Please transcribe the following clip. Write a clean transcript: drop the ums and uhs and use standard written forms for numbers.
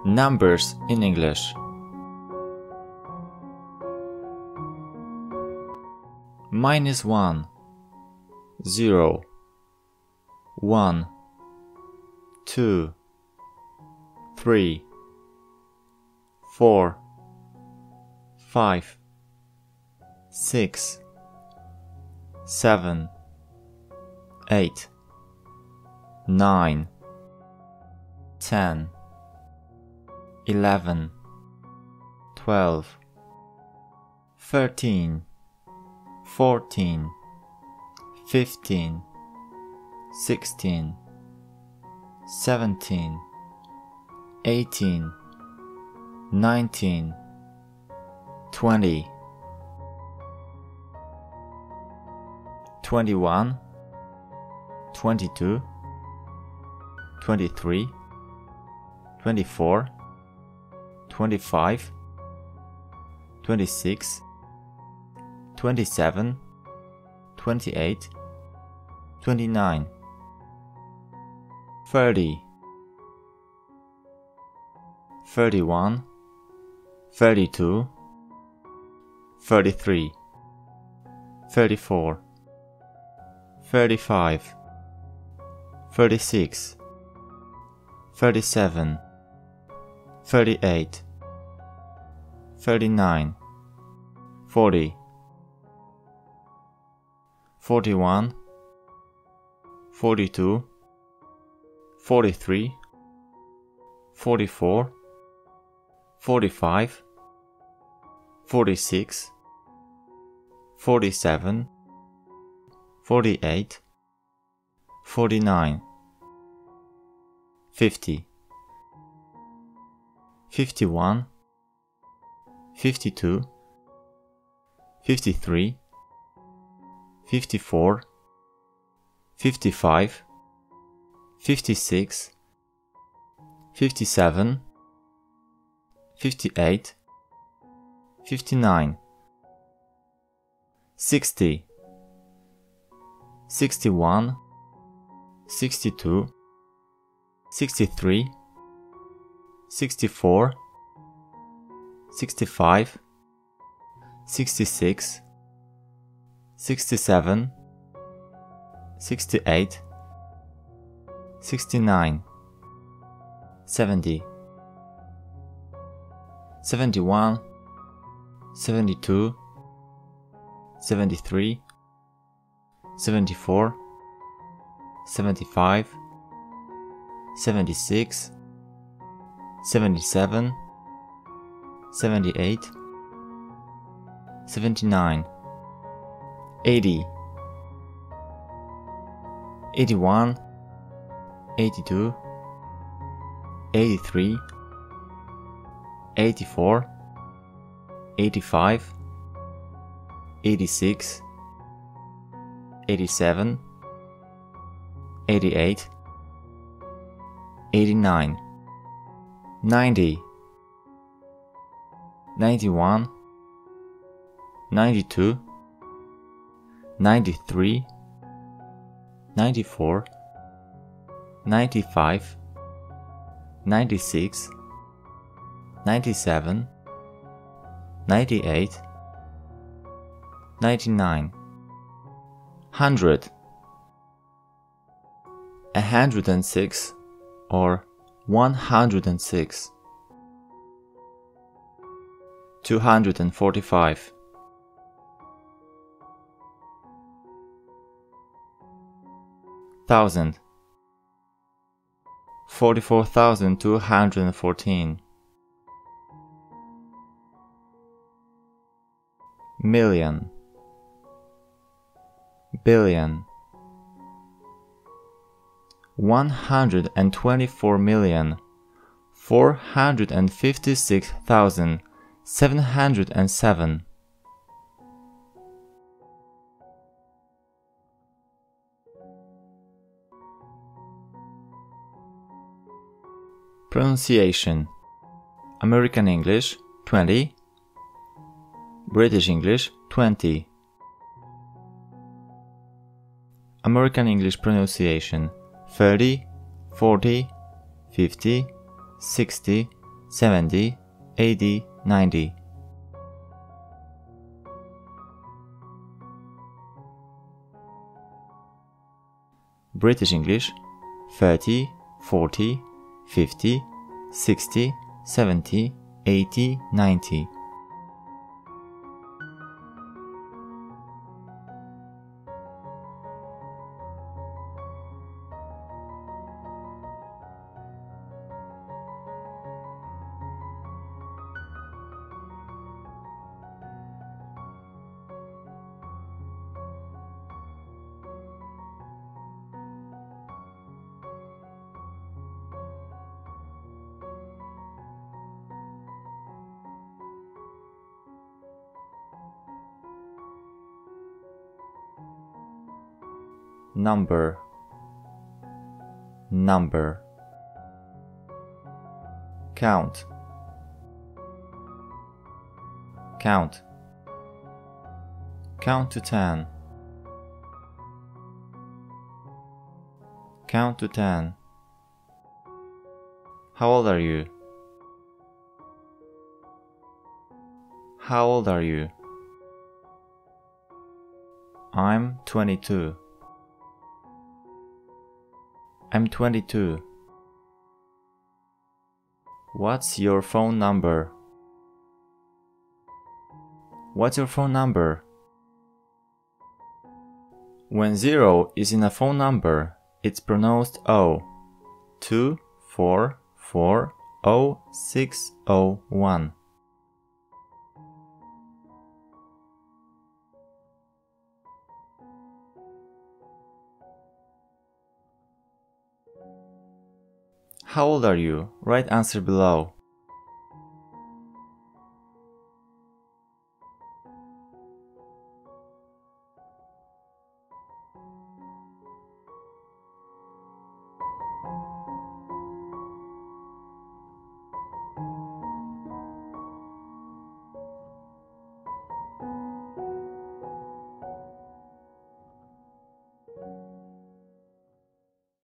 Numbers in English. -1, 0, 1, 2, 3, 4, 5, 6, 7, 8, 9, 10, 11, 12, 13, 14, 15, 16, 17, 18, 19, 20, 21, 22, 23, 24, 25, 26, 27, 28, 29, 30, 31, 32, 33, 34, 35, 36, 37, 38, 39, 40, 41, 42, 43, 44, 45, 46, 47, 48, 49, 50, 51, 52, 53, 54, 55, 56, 57, 58, 59, 60, 61, 62, 63, 64, 65, 66, 67, 68, 69, 70, 71, 72, 73, 74, 75, 76, 77, 78, 79, 80, 81, 82, 83, 84, 85, 86, 87, 88, 89, 90, 91, 92, 93, 94, 95, 96, 97, 98, 99, 100, 106 or 106, 245, 1000, 44,214, million, billion, 124,456,707. Pronunciation: American English 20, British English 20. American English pronunciation 30, 40, 50, 60, 70, 80, 90. British English 30, 40, 50, 60, 70, 80, 90. Number, number. Count, count. Count to 10. Count to 10. How old are you? How old are you? I'm 22. I'm 22. What's your phone number? What's your phone number? When 0 is in a phone number, it's pronounced O. 2, 4, 4, 0, 6, 0, 1. How old are you? Right answer below.